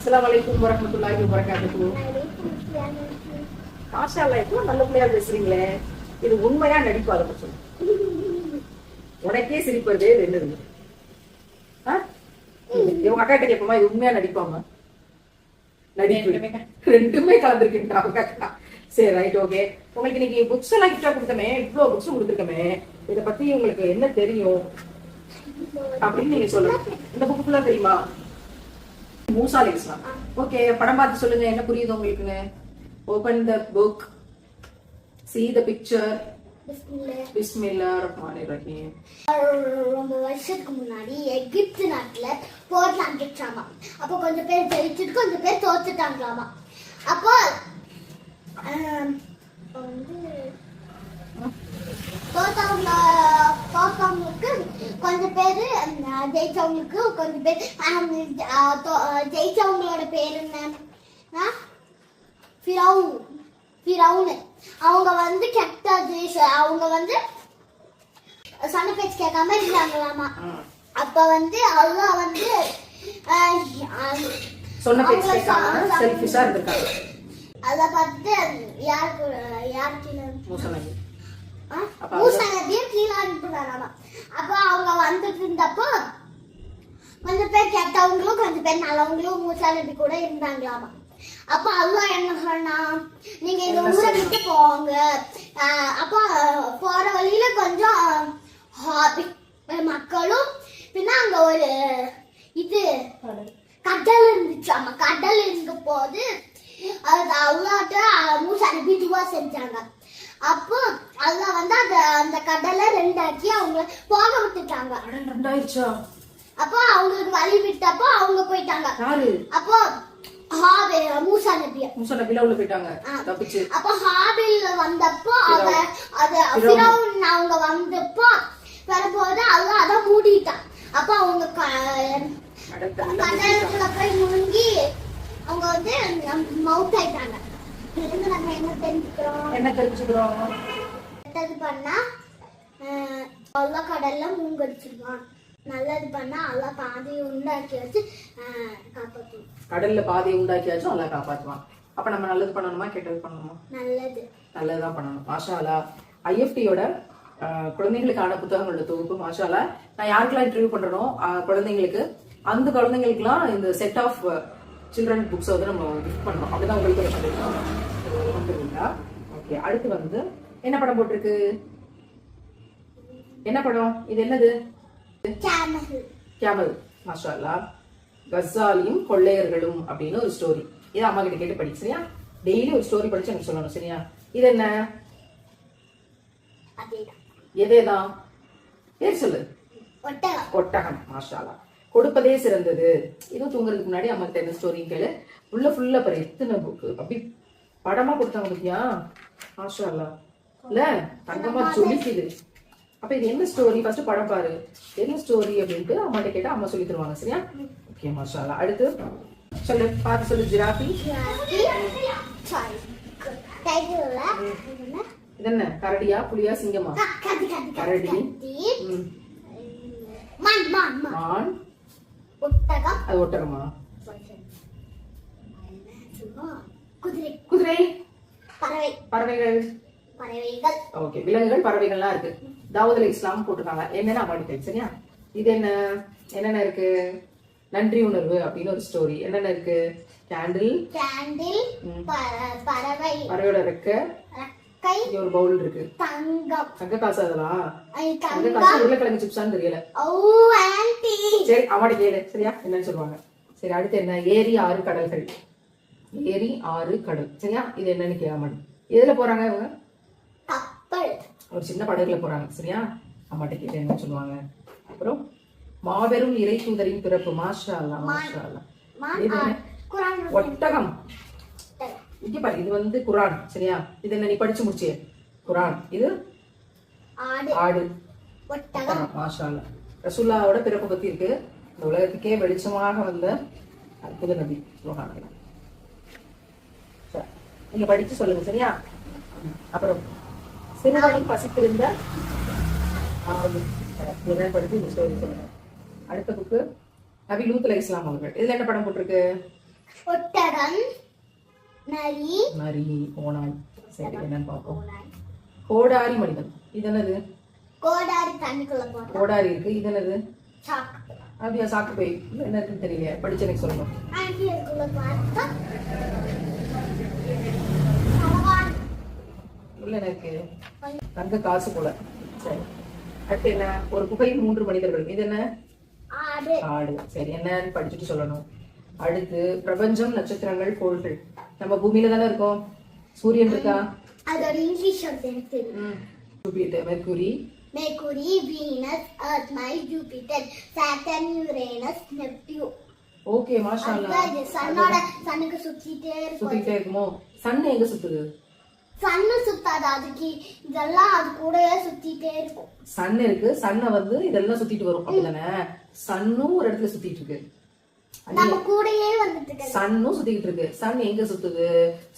அஸ்ஸலாமு வரஹ்மத்துல்லாஹி வபரகாத்துஹு. மாஷா அல்லாஹ், இப்போ நல்ல பிள்ளையா பேசுறீங்களே. இது உண்மையா நடிப்பு? அதை சொல்லு. உனக்கே சிரிப்பு வருது, என்னது? இவங்க அக்கா கிட்ட கேட்போமா, இது உண்மையா நடிப்பாமா? நடிப்பு ரெண்டுமே கலந்துருக்கீங்க அவங்க அக்கா. சரி, ரைட், ஓகே. உங்களுக்கு இன்னைக்கு புக்ஸ் எல்லாம் கிஃப்டா கொடுத்தமே, இவ்வளவு புக்ஸ் கொடுத்துருக்கமே, இதை பத்தி உங்களுக்கு என்ன தெரியும் அப்படின்னு நீங்க சொல்லுங்க. இந்த புக் ஃபுல்லா தெரியுமா? மூசா அலைஹிஸ்ஸலாம். ஓகே, படம் பார்த்து சொல்லுங்க, என்ன புரியுது உங்களுக்கு? Open the book, see the picture. பிஸ்மில்லாஹிர் ரஹ்மானிர் ரஹீம். ரொம்ப வருஷத்துக்கு முன்னாடி எகிப்து நாட்டுல போர் நடந்துச்சாமா. அப்போ கொஞ்சம் பேர் ஜெயிச்சுட்டு கொஞ்சம் பேர் தோத்துட்டாங்களாமா. அப்போ தோத்தவங்களுக்கு கொஞ்சம் பேரு, ஜெயிச்சவங்களுக்கு கொஞ்சம் பேர். ஜெயிச்சவங்களோட பேர் என்ன? ஃபிரௌன். அவங்க வந்து கெட்டது, அவங்க வந்து சொன்ன பேச்சு கேட்காம இருந்தாங்களாமா. அப்ப வந்து அல்லாஹ் வந்து சொன்ன பேச்சு கேட்காம செல்ஃபிஷா இருந்திருக்காங்க. அத பார்த்து யாருக்கு மூசா நபி கீழே அனுப்புறாராமா. அப்ப அவங்க வந்துட்டு இருந்தப்போ கொஞ்சம் பேர் கெட்டவங்களும் கொஞ்சம் பேர் நல்லவங்களும் மூசா நபி கூட இருந்தாங்களாமா. அப்ப அல்லாஹ் என்ன சொன்னா, நீங்க இந்த ஊரை விட்டு போங்க. அப்ப போற வழியில கொஞ்சம் மக்களும், பின்ன அங்க ஒரு இது கடல் இருந்துச்சாமா. கடல் இருந்த போது அல்லாட்ட மூசா நபி துவா செஞ்சாங்க. அப்போ அல்லாஹ் வந்து அந்த கடலை ரெண்டாக்கி அவங்க போக விட்டுட்டாங்க. அப்போ அவங்களுக்கு வழி விட்டப்போ அவங்க போயிட்டாங்க. அப்போ மூசா நபில உள்ள போயிட்டாங்க, தப்பிச்சு. அப்ப ஹாபில் வந்தப்போ ஃபிரௌன் அவங்க வந்தப்போ வரும்போது அல்லாஹ் அத மூடிட்டான். அப்ப அவங்க கடலுக்குள்ள போய் முழுங்கி அவங்க வந்து மவுத் ஆயிட்டாங்க. இருந்து நம்ம என்ன தெரிஞ்சுக்கிறோம்? கெட்டது பண்ணா அல்லாஹ் கடல்ல மூங்கடிச்சிருவான். நல்லது பண்ணா அல்லாஹ் பாதையை உண்டாக்கி வச்சு காப்பாற்றுவான். கடல்ல பாதையை உண்டாக்கியாச்சும் அல்லாஹ் காப்பாற்றுவான். அப்ப நம்ம நல்லது பண்ணணுமா கெட்டது பண்ணணுமா? நல்லதுதான் பண்ணணும். மாஷா அல்லாஹ். ஐஎஃப்டியோட குழந்தைகளுக்கான புத்தகங்களோட தொகுப்பு மாஷா அல்லாஹ். நான் யாருக்கெல்லாம் இன்டர்வியூ பண்றனோ குழந்தைங்களுக்கு, அந்த குழந்தைங்களுக்குலாம் இந்த செட் ஆஃப் சில்ட்ரன் புக்ஸ் வந்து நம்ம கிஃப்ட் பண்றோம். அப்படிதான் உங்களுக்கு பண்ணிருக்கோம். ஓகே, அடுத்து வந்து என்ன படம் போட்டிருக்கு? என்ன படம் இது? என்னது? கேமல். மாஷா அல்லாஹ். கஸ்ஸாலியும் கொள்ளையர்களும் அப்படின்னு ஒரு ஸ்டோரி. இது அம்மா கிட்ட கேட்டு படி, சரியா? டெய்லி ஒரு ஸ்டோரி படிச்சு எனக்கு சொல்லணும், சரியா? இது என்ன? எதேதான் பேர் சொல்லு. ஒட்டகம். மாஷா அல்லாஹ். கொடுப்பதே சிறந்தது. இதுவும் தூங்குறதுக்கு முன்னாடி அம்மா கிட்ட என்ன ஸ்டோரின்னு கேளு. உள்ள ஃபுல்லா பாரு, எத்தனை புக்கு அப்படி படமா கொடுத்தாங்க பத்தியா? மாஷா அல்லாஹ். இல்ல தங்கமா ஜொலிக்குது. அப்ப இது என்ன ஸ்டோரி? ஃபர்ஸ்ட் படம் பாரு, என்ன ஸ்டோரி அப்படின்ட்டு அம்மாட்ட கேட்டா அம்மா சொல்லி தருவாங்க, சரியா? ஓகே, மாஷா அல்லாஹ். அடுத்து சொல்லு, பார்த்து சொல்லு. ஜிராஃபி. இது என்ன? கரடியா, புலியா, சிங்கமா? கரடி. மான். அது ஒட்டகமா? குதிரை. பறவைகள். ஓகே, விலங்குகள், பறவைகள்லாம் இருக்கு. தாவூத் அலைஹிஸ்ஸலாம் போட்டுருக்காங்க. என்னன்னா அம்மாடி, சரியா? இது என்ன? என்னென்ன இருக்கு? நன்றி உணர்வு அப்படின்னு ஒரு ஸ்டோரி. என்னென்ன இருக்கு? கேண்டில், பறவையோட ரெக்க, ஒரு பவுல் இருக்கு. தங்க காசு. அதெல்லாம் தங்க காசு. உருளைக்கிழங்கு சிப்ஸான்னு தெரியல. சரி, அம்மாடி கேளு, சரியா? என்னன்னு சொல்லுவாங்க. சரி, அடுத்து என்ன? ஏரி, ஆறு, கடல்கள். ஏரி, ஆறு, கடல், சரியா? இது என்னன்னு கேட்க. எதுல போறாங்க இவங்க? ஒரு சின்ன படகுல போறாங்க, சரியா? அம்மாட்ட கேட்டு என்ன சொல்லுவாங்க. அப்புறம் மாபெரும் இறை தூதரின் பிறப்பு. மாஷா அல்லாஹ், மாஷா அல்லாஹ். ஒட்டகம். இங்க பாரு, இது வந்து குரான், சரியா? இது என்ன நீ படிச்சு முடிச்சிய? குரான். இது ஆடு. மாஷா அல்லாஹ். ரசூலுல்லாஹ்வோட பிறப்பு பத்தி இருக்கு. இந்த உலகத்துக்கே வெளிச்சமாக வந்த அற்புத நபி. சுப்ஹானல்லாஹ். நீங்க படிச்சு சொல்லுங்க, சரியா? அப்புறம் சிறுவனின் பசித்திருந்த படிச்சு இந்த ஸ்டோரி சொல்லுங்க. அடுத்த புக்கு நபி லூத் அலைஹிஸ்ஸலாம் அவர்கள். இதுல என்ன படம் போட்டிருக்கு? ஒட்டகம், நரி, நரி, ஓநாய். சரி என்னன்னு பார்ப்போம். கோடாரி மனிதன். இது என்னது? கோடாரி தண்ணிக்குள்ள போட்டா கோடாரி இருக்கு. இது என்னது? சாக்கு. அப்படியா? சாக்கு போய் என்ன இருக்குன்னு தெரியல, படிச்சு எனக்கு சொல்லணும். ஆங்கிலக்குள்ள பார்த்தா சலவான். உள்ள என்ன இருக்கு? தங்க காசு போல. சரி, அடுத்து என்ன? ஒரு குகையில் 3 மனிதர்கள். இது என்ன? ஆடு. ஆடு. சரி, என்னன்னு படிச்சுட்டு சொல்லணும். அடுத்து பிரபஞ்சம், நட்சத்திரங்கள், கோள்கள். நம்ம பூமியில தானே இருக்கோம். சூரியன் இருக்கா? அதோட இங்கிலீஷ் வந்து எனக்கு தெரியும். Jupiter, Mercury, Mercury, Venus, Earth, Mars, Jupiter, Saturn, Uranus, Neptune. Okay, மாஷாஅல்லாஹ். அது சன்னோட சன்னுக்கு சுத்திட்டே இருக்கும். சுத்திட்டே இருக்குமோ? சன் எங்க சுத்துது? சன்னு சுத்தாது, அதுக்கு இதெல்லாம் அது கூடயே சுத்திட்டே இருக்கும். சன் இருக்கு, சன்னை வந்து இதெல்லாம் சுத்திட்டு வரும். அப்படிதானே? சன்னும் ஒரு இடத்துல சுத்திட்டு இருக்கு. நம்ம கூடயே வந்துட்டு இருக்கு. சன்னும் சுத்திக்கிட்டு இருக்கு. சன் எங்க சுத்துது?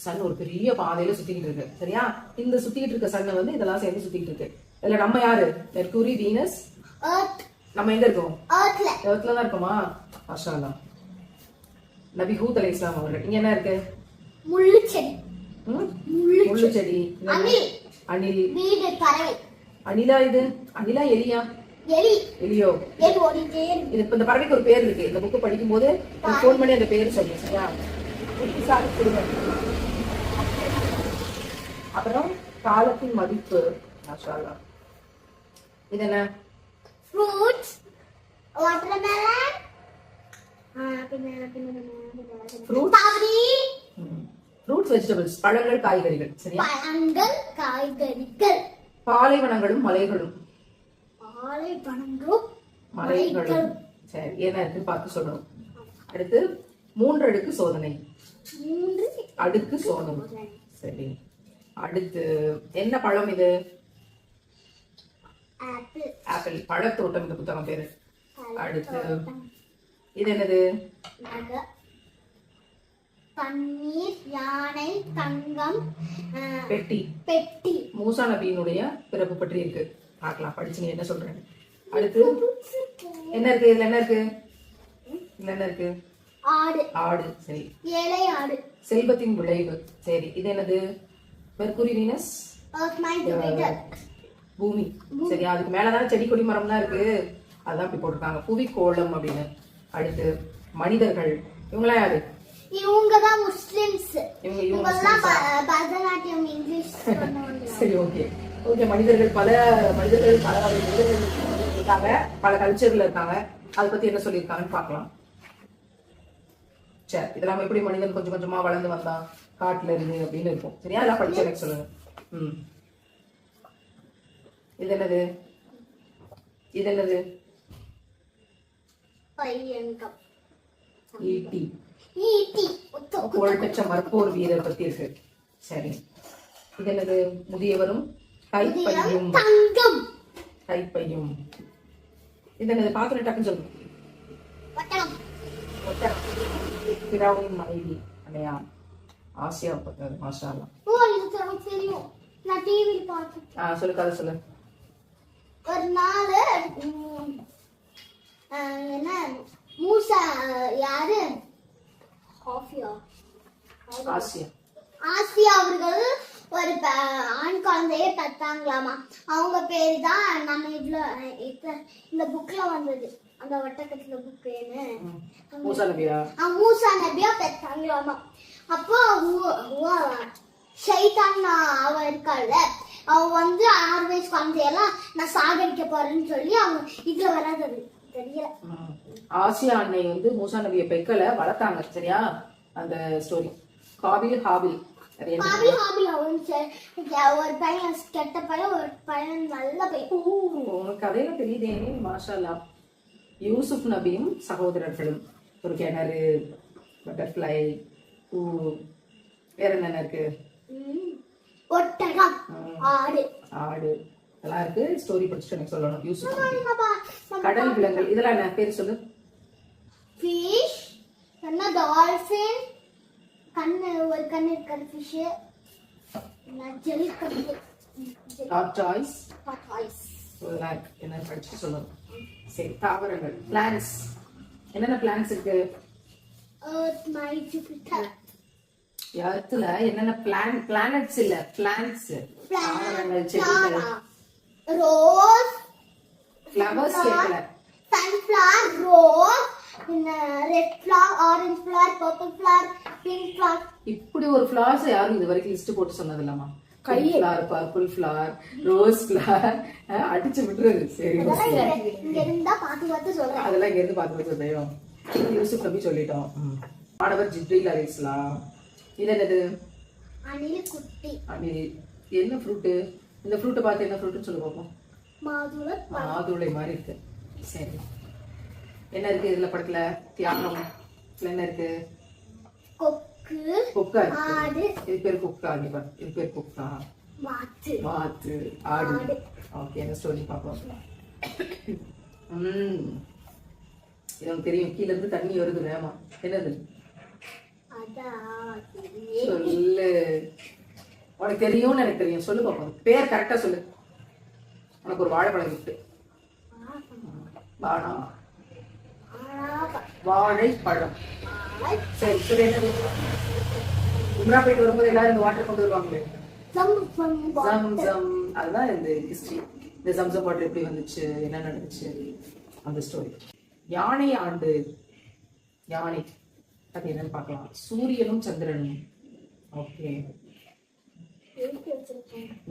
சன் ஒரு பெரிய பாதையில சுத்திக்கிட்டு இருக்கு. சரியா? இந்த சுத்திக்கிட்டு இருக்க சன்னை வந்து இதெல்லாம் சேர்ந்து சுத்திக்கிட்டு இருக்கு. இதுல நம்ம யாரு? Mercury, Venus, Earth. நம்ம எங்க இருக்கோம்? Earthல. எர்த்ல தான் இருக்கோமா? மாஷாஅல்லாஹ். நபி ஹூத் அலைஹிஸ்ஸலாம் அவர்கள். இங்க என்ன இருக்கு? முள்ளு செடி. முள்ளு செடி. அணில். அணில். வீடு, பறவை. அணிலா இது? அணிலா எலியா? எலி. எலியோ? எலி ஓடிட்டே இருக்கு. இது இந்த பறவைக்கு ஒரு பேர் இருக்கு. இந்த புக் படிக்கும் போது ஃபோன் பண்ணி அந்த பேர் சொல்லுங்க. சரியா? புத்திசாலி குடும்பம். அப்புறம் காலத்தின் மதிப்பு. மாஷாஅல்லாஹ். இது என்ன? Fruits. Watermelon. Fruits. Strawberry. Fruits, vegetables, பழங்கள், காய்கறிகள். சரியா? பழங்கள், காய்கறிகள். பாலைவனங்களும் மலைகளும். பாலைவனங்களும் மலைகளும். சரி, என்ன இருக்குன்னு பார்த்து சொல்லணும். அடுத்து 3 அடுக்கு சோதனை. 3 அடுக்கு சோதனை. சரி, அடுத்து என்ன பழம் இது? ஆப்பிள். ஆப்பிள். பழத்தோட்டம் இந்த புத்தகம் பேரு. அடுத்து இது என்னது? தண்ணீர், யானை, தங்கம், பெட்டி. பெட்டி. மூசா நபியினுடைய பிறப்பு பற்றி இருக்கு. பார்க்கலாம், படிச்சு நீ என்ன சொல்றேன். அடுத்து என்ன இருக்கு? இதுல என்ன இருக்கு? இதுல என்ன இருக்கு? ஆடு. ஆடு. சரி, ஏழை ஆடு. செல்வத்தின் விளைவு. சரி, இது என்னது? Mercury, Venus, Earth, Mars, Jupiter. பூமி. சரி, அதுக்கு மேலதானே செடி கொடி மரம் தான் இருக்கு. அதான் இப்படி போட்டிருக்காங்க, புவி கோளம் அப்படின்னு. அடுத்து மனிதர்கள். இவங்களாம் யாரு? இவங்கதான் முஸ்லிம்ஸ். இவங்க இவங்கெல்லாம் பரதநாட்டியம் இங்கிலீஷ் பண்ணுவாங்க. சரி, ஓகே ஓகே. மனிதர்கள் பல வகை மனிதர்கள் இருக்காங்க, பல கல்ச்சர்ல இருக்காங்க. அதை பத்தி என்ன சொல்லியிருக்காங்கன்னு பார்க்கலாம். சரி, இதெல்லாம் எப்படி மனிதன் கொஞ்சம் கொஞ்சமா வளர்ந்து வந்தான் காட்டுல இருந்து அப்படின்னு இருக்கும். சரியா? எல்லாம் படிச்சு எனக்கு சொல்லுங்க. இது என்னது? இது என்னது? பையன்கம். ஈட்டி. ஈட்டி. புகழ்பெற்ற மற்போர் வீரர் பத்தி இருக்கு. சரி, இது என்னது? முதியவரும் கைப்பையும். தங்கம். கைப்பையும். இது என்னது? பாத்திரம் டக்குன்னு சொல்லுங்க. ஒட்டகம். பிராவுனின் மனைவி அனையா ஆசியா பத்தது. மாஷாஅல்லாஹ். ஓ, இது எனக்கு தெரியும், நான் டிவில பார்த்தேன். சொல்லு, கதை சொல்லு. ஒரு நாள் என்ன மூசா யாரு ஆசியா ஆசியா அவர்கள் ஒரு ஆண் குழந்தைய பெற்றாங்களாமா. அவங்க பேரு தான் நம்ம இந்த புக்ல வந்தது. அந்த ஒட்டகத்துல புக் பேரு மூசா நபியா பெற்றாங்களாமா. அப்போ ஷைத்தான் அவ இருக்காள், அவ வந்து 6 வயசு குழந்தையெல்லாம் நான் சாகடிக்க போறேன்னு சொல்லி அவங்க இதுல வராது தெரியல. ஆசியா அன்னை வந்து மூசா நபியை பெக்கல வளர்த்தாங்க. சரியா? அந்த ஸ்டோரி. காபில் ஹாபில். ஒரு பையன் கெட்ட பையன், ஒரு பையன் நல்ல பையன். உனக்கு கதையில தெரியுதே. மாஷாஅல்லாஹ். யூசுப் நபியும் சகோதரர்களும். ஒரு கிணறு, பட்டர்ஃப்ளை, பூ, வேற என்ன இருக்கு? ஒட்டகம், ஆடு இதெல்லாம் இருக்கு. ஸ்டோரி படிச்சுட்டு எனக்கு சொல்லணும். யூசுப். கடல் விலங்குகள். இதெல்லாம் என்ன பேர் சொல்லு? ஃபிஷ், என்ன டால்ஃபின், கண்ணு ஒரு கண்ணு இருக்கிற ஃபிஷ், ஜெல்லிக்கட்டு, டார்டாய்ஸ். இதெல்லாம் இருக்கு. என்ன படிச்சுட்டு சொல்லணும். சரி, தாவரங்கள், பிளான்ஸ். என்னென்ன பிளான்ஸ் இருக்கு? Earth, my Jupiter. எர்த்ல என்னென்ன பிளானட்ஸ் இல்ல பிளான்ட்ஸ் தாவரங்கள் செடிகள் Rose, ஃப்ளவர்ஸ் கேட்கல sunflower, rose, red flower, orange flower, purple flower, pink flower. இப்படி ஒரு ஃப்ளவர்ஸ் யாரும் இது வரைக்கும் லிஸ்ட் போட்டு சொன்னது இல்லம்மா flower purple flower rose flower அடிச்சு விட்டுறது சரி இங்க இருந்தா பார்த்து சொல்றேன். அதெல்லாம் இங்க இருந்து பார்த்து தெரியும் யூசுப் நபி சொல்லிட்டோம் மாணவர் ஜிப்ரீல் அலைஹிஸ்ஸலாம் இது என்னது அணில் குட்டி அணில் என்ன ஃப்ரூட் இந்த ஃப்ரூட்டை பார்த்து என்ன ஃப்ரூட்னு சொல்லி பார்ப்போம் மாதுளை மாதிரி இருக்கு சரி என்ன இருக்கு இதுல படத்துல தியாகம் என்ன இருக்கு கொக்கு கொக்கா ஆடு இது பேர் கொக்கா இங்க பாரு இது பேர் கொக்கா வாத்து ஆடு ஓகே என்ன ஸ்டோரி பார்ப்போம் இது உனக்கு தெரியும் கீழ இருந்து தண்ணி வருது வேமா என்னது சொல்லு உனக்கு தெரியும்னு எனக்கு தெரியும் சொல்லு பாப்போம் பேர் கரெக்டா சொல்லு உனக்கு ஒரு வாழைப்பழம் கிஃப்ட் வாழைப்பழம் சரி சரி என்னது உம்ரா போயிட்டு வரும்போது எல்லாரும் இந்த வாட்டர் கொண்டு வருவாங்களே ஜம்சம் அதுதான் இந்த ஹிஸ்டரி இந்த ஜம்சம் வாட்டர் எப்படி வந்துச்சு என்ன நடந்துச்சு அந்த ஸ்டோரி யானை ஆண்டு யானை அது என்னன்னு பார்க்கலாம் சூரியனும் சந்திரனும் ஓகே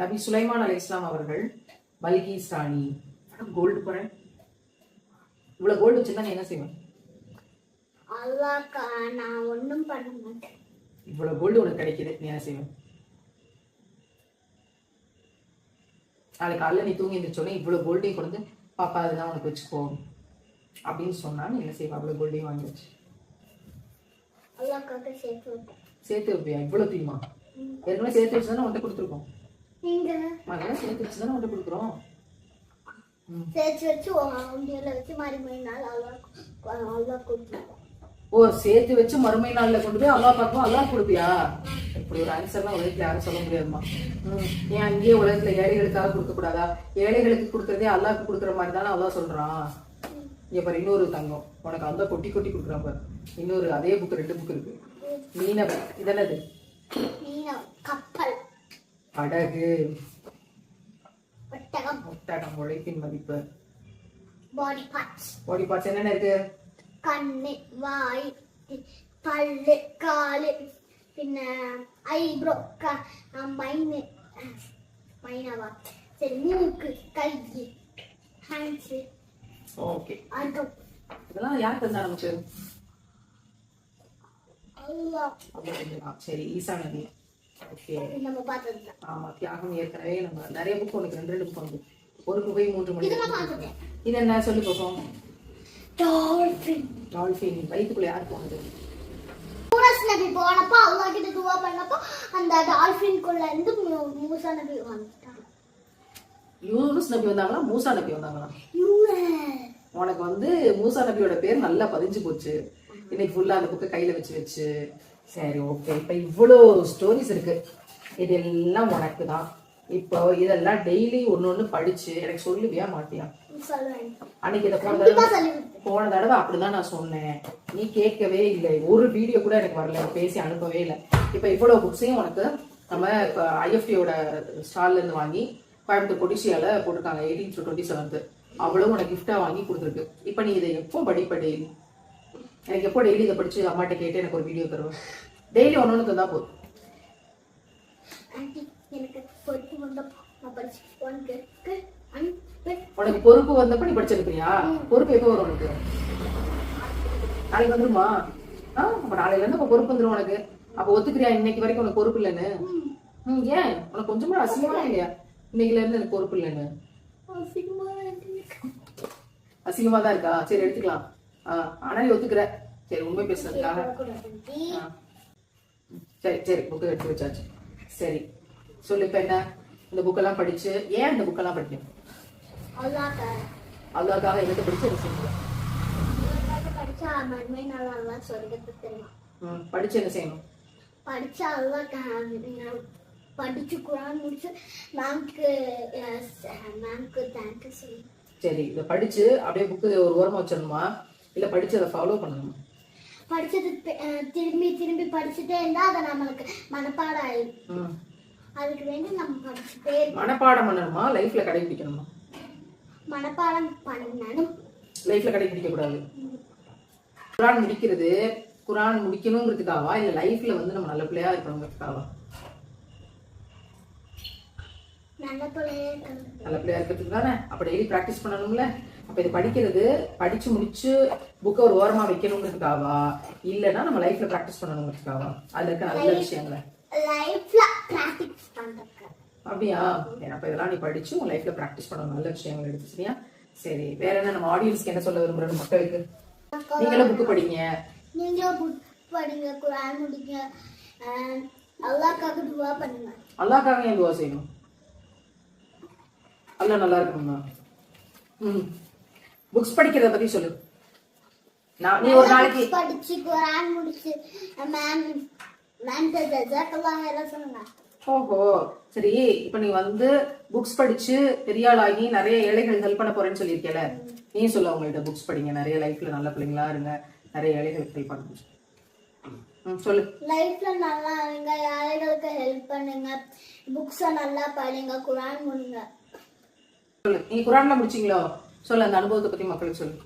நபி சுலைமான் அலைஹிஸ்ஸலாம் அவர்கள் பல்கீஸ் ராணி கோல்டு போறேன் இவ்வளவு கோல்டு வச்சிருந்தா நீ என்ன செய்வேன் நான் ஒண்ணும் பண்ண மாட்டேன் இவ்வளவு கோல்டு உனக்கு கிடைக்குது நீ என்ன செய்வேன் நாளைக்கு காலைல நீ தூங்கி இருந்துச்சோன்னே இவ்வளவு கோல்டையும் கொண்டு பாப்பா அதுதான் உனக்கு வச்சுக்கோ அப்படின்னு சொன்னா நீ என்ன செய்வா அவ்வளவு கோல்டையும் வாங்கி வச்சு சேர்த்து வைப்பியா இவ்வளவு தெரியுமா ஏற்கனவே சேர்த்து வச்சுதானே உன்கிட்ட கொடுத்துருக்கோம் அதெல்லாம் சேர்த்து வச்சுதானே உன்கிட்ட கொடுக்குறோம் சேர்த்து வச்சு வச்சு மறுமை நாள் அல்லாஹ் கொடுத்துருக்கோம் ஓ சேர்த்து வச்சு மறுமை நாள்ல கொண்டு போய் அல்லாஹ் பார்ப்போம் அல்லாஹ் கொடுப்பியா இப்படி ஒரு ஆன்சர்லாம் உலகத்துல யாரும் சொல்ல முடியாதுமா ஏன் அங்கேயே உலகத்துல ஏழைகளுக்காக கொடுக்க கூடாதா ஏழைகளுக்கு கொடுக்கறதே அல்லாஹ்க்கு கொடுக்குற மாதிரி தானே அல்லாஹ் சொல்றான் இங்க பாரு இன்னொரு தங்கம் உனக்கு அந்த கொட்டி கொட்டி கொடுக்குறான் பாரு இன்னொரு அதே புக் 2 புக் இருக்கு மீனவர் இதென்னது கப்பல் படகு ஒட்டகம் உழைப்பின் மதிப்பு பாடி பார்ட்ஸ் என்னென்ன இருக்கு கண்ணு வாய் பல்லு காலு பின்ன ஐப்ரோ மைனவா சரி மூக்கு கை ஹேண்ட்ஸ் ஓகே இதெல்லாம் யார் தந்தா நமக்கு அல்லாஹ் சரி ஈசா நபி ஓகே நம்ம பார்த்தது ஆமா தியாகம் ஏற்கனவே நம்ம நிறைய புக் உனக்கு 2 புக் வந்து ஒரு குகை 3 மணி இது என்ன சொல்லி பார்ப்போம் டால்ஃபின் வயிற்றுக்குள்ள யார் போனது யூனுஸ் நபி போனப்போ அல்லாஹ் கிட்ட துவா பண்ணப்போ அந்த டால்ஃபின் குள்ள இருந்து மூசா நபி வந்துட்டாங்க யூனுஸ் நபி வந்தாங்களா மூசா நபி வந்தாங்களா உனக்கு வந்து மூசா நபியோட பேர் நல்லா பதிஞ்சு போச்சு இன்னைக்கு ஃபுல்லா அந்த புக்கை கையில வச்சு சரி ஓகே இப்ப இவ்வளோ ஸ்டோரிஸ் இருக்கு இதெல்லாம் உனக்கு தான் இப்போ இதெல்லாம் டெய்லி ஒன்னொன்னு படிச்சு எனக்கு சொல்லுவியா மாட்டியா அன்னைக்கு இதை போன தடவை அப்படிதான் நான் சொன்னேன் நீ கேட்கவே இல்லை ஒரு வீடியோ கூட எனக்கு வரல பேசி அனுப்பவே இல்லை இப்ப இவ்வளவு புக்ஸையும் உனக்கு நம்ம இப்ப ஐஎஃப்டியோட ஸ்டால்ல இருந்து வாங்கி கோயம்புத்தூர் கொடிசியால போட்டிருக்காங்க 18 to 27 அவ்வளவு உனக்கு கிஃப்டா வாங்கி கொடுத்துருக்கு இப்ப நீ இதை எப்போ படிப்ப டெய்லி எனக்கு எப்போ டெய்லி இதை படிச்சு அம்மாட்ட கேட்டு எனக்கு ஒரு வீடியோ தருவேன் டெய்லி ஒன்னொன்னு தந்தா போதும் உனக்கு பொறுப்பு வந்தப்ப நீ படிச்சிருக்கியா பொறுப்பு எப்போ வரும் உனக்கு நாளைக்கு வந்துருமா அப்ப நாளைல இருந்து அப்ப பொறுப்பு வந்துடும் உனக்கு அப்ப ஒத்துக்கிறியா இன்னைக்கு வரைக்கும் உனக்கு பொறுப்பு இல்லைன்னு ஏன் உனக்கு கொஞ்சமா அசிங்கமா இல்லையா இன்னைக்குல இருந்து எனக்கு பொறுப்பு இல்லைன்னு அசிங்கமா தான் இருக்கா சரி எடுத்துக்கலாம் ஆனா நீ ஒத்துக்கிற சரி உண்மை பேசுறதுக்காக சரி புக்கு எடுத்து வச்சாச்சு சரி சொல்லு இப்ப என்ன இந்த புக்கெல்லாம் படிச்சு ஏன் இந்த புக்கெல்லாம் படிக்கணும் அல்லாஹ்க்காக எங்கிட்ட படிச்சு படிச்சு என்ன செய்யணும் படிச்சா படிச்சு குரான் முடிச்சு மேம்க்கு தேங்க்யூ சொல்லணும் சரி இதை படிச்சு அப்படியே புக்கு ஒரு ஓரமா வச்சிடணுமா இல்ல படிச்சு அதை ஃபாலோ பண்ணணுமா படிச்சது திரும்பி திரும்பி படிச்சுட்டே இருந்தா அதை நம்மளுக்கு மனப்பாடம் ஆயிடும். அதுக்கு வேண்டி நம்ம படிச்சுட்டே மனப்பாடம் பண்ணணுமா லைஃப்ல கடைபிடிக்கணுமா? மனப்பாடம் பண்ணணும், லைஃப்ல கடைபிடிக்க கூடாது. குரான் முடிக்கிறது குரான் முடிக்கணுங்கிறதுக்காவா இல்ல லைஃப்ல வந்து நம்ம நல்ல பிள்ளையா இருக்கணுங்கிறதுக்காவா? நல்ல பிள்ளையா இருக்கிறதுக்கு தானே. அப்ப டெய்லி பிராக்டிஸ் பண்ணணும்ல. அப்ப இது படிக்கிறது படிச்சு முடிச்சு புக்கை ஒரு ஓரமா வைக்கணுங்கிறதுக்காவா இல்லைன்னா நம்ம லைஃப்ல பிராக்டிஸ் பண்ணணுங்கிறதுக்காவா? அதுல இருக்க நல்ல விஷயங்களை லைஃப்ல பிராக்டிஸ் பண்றதுக்கு. அப்படியா? அப்ப இதெல்லாம் நீ படிச்சு உன் லைஃப்ல பிராக்டிஸ் பண்ணணும், நல்ல விஷயங்கள் எடுத்து. சரியா? சரி, வேற என்ன நம்ம ஆடியன்ஸ்க்கு என்ன சொல்ல விரும்புறோம் மக்களுக்கு? நீங்களும் புக் படிங்க, நீங்களும் புக் படிங்க, குர்ஆன் முடிங்க, அல்லாஹ்க்காக துஆ பண்ணுங்க. அல்லாஹ்க்காக ஏன் துஆ செய்யணும்? அல்லாஹ் நல்லா இருக்கணும்னா புக்ஸ் படிக்கிறத பத்தி சொல்லு. நீ ஒரு நாளைக்கு படிச்சு குர்ஆன் முடிச்சு மேம் ஜஸாக்கல்லாஹ் ஹைரன் சொல்லுங்க. ஓஹோ, சரி. இப்ப நீ வந்து புக்ஸ் படிச்சு பெரிய ஆளாகி நிறைய ஏழைகள் ஹெல்ப் பண்ண போறேன்னு சொல்லியிருக்கல, நீ சொல்ல அவங்கள்ட்ட புக்ஸ் படிங்க, நிறைய லைஃப்ல நல்ல பிள்ளைங்களா இருங்க, நிறைய ஏழைகளுக்கு ஹெல்ப் பண்ணுங்க. சொல்லு. லைஃப்ல நல்லா இருங்க, ஏழைகளுக்கு ஹெல்ப் பண்ணுங்க, புக்ஸ நல்லா படிங்க, குர்ஆன் முடிங்க. சொல்லு. நீ குர்ஆன்ல முடிச்சீங்களோ? சொல்லு, அந்த அனுபவத்தை பத்தி மக்களுக்கு சொல்லு.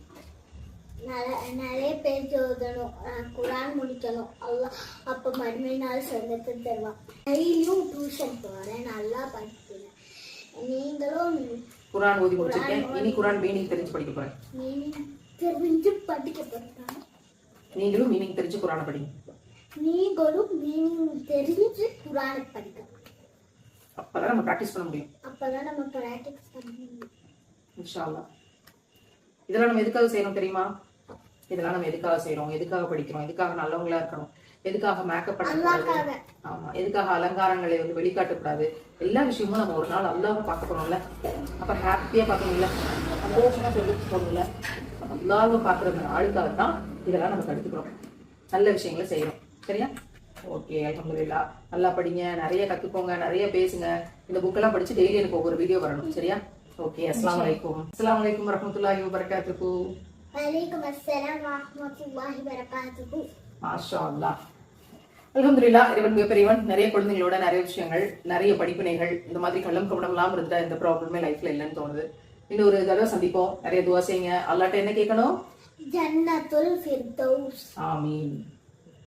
நிறைய பேர் ஓதணும், குர்ஆன் முடிக்கணும், அல்லாஹ் அப்ப மறுமை நாள் சொர்க்கத்தை தருவான். டெய்லியும் டியூஷன் போறேன், நல்லா படிக்கிறேன். நீங்களும் குர்ஆன் ஓதி முடிச்சிருக்கேன், இனி குர்ஆன் மீனிங் தெரிஞ்சு படிக்க போறேன். மீனிங் தெரிஞ்சு படிக்க போறேன். நீங்களும் மீனிங் தெரிஞ்சு குர்ஆனை படிங்க. நீங்களும் மீனிங் தெரிஞ்சு குர்ஆனை படிங்க. அப்பதான் நம்ம பிராக்டிஸ் பண்ண முடியும். அப்பதான் நம்ம பிராக்டிஸ் பண்ண முடியும் இன்ஷா அல்லாஹ். இதெல்லாம் நம்ம எதுக்காக செய்யணும் தெரியுமா? இதெல்லாம் நம்ம எதுக்காக செய்யறோம், எதுக்காக படிக்கிறோம், எதுக்காக நல்லவங்களா இருக்கணும், எதுக்காக மேக்கப் பண்ணக்கூடாது, ஆமா, எதுக்காக அலங்காரங்களை வந்து வெளிக்காட்டக்கூடாது, எல்லா விஷயமும் நம்ம ஒரு நாள் அல்லாஹ்வை பார்க்க போறோம்ல, அப்ப ஹாப்பியா பார்க்கணும்ல, சந்தோஷமா சொல்லி போகணும்ல, அல்லாஹ்வை பார்க்கற ஆளுக்காக தான் இதெல்லாம் நம்ம கற்றுக்கிறோம், நல்ல விஷயங்களை செய்யறோம். சரியா? ஓகே, அல்ஹம்துலில்லாஹ். நல்லா படிங்க, நிறைய கத்துக்கோங்க, நிறைய பேசுங்க. இந்த புக்கெல்லாம் படிச்சு டெய்லி எனக்கு ஒவ்வொரு வீடியோ வரணும். சரியா? ஓகே, அஸ்ஸலாமு அலைக்கும். அஸ்ஸலாமு அலைக்கும் வரஹ்மத்துல்லாஹி வபரகாத்துஹு. வலைக்கும் அஸ்ஸலாம் வரஹ்மத்துல்லாஹி வபரகாத்துஹு. மாஷா அல்லாஹ். அல்ஹம்துலில்லாஹ். இறைவன் மிகப்பெரியவன். நிறைய குழந்தைங்களோட நிறைய விஷயங்கள், நிறைய படிப்பினைகள், இந்த மாதிரி கள்ளம் கவனம் இல்லாம இருந்தா இந்த ப்ராப்ளமே லைஃப்ல இல்லைன்னு தோணுது. இன்னொரு தடவை சந்திப்போம். நிறைய துஆ செய்யுங்க. அல்லாஹ்ட்ட என்ன கேட்கணும்? ஜன்னத்துல் ஃபிர்தௌஸ். ஆமீன்.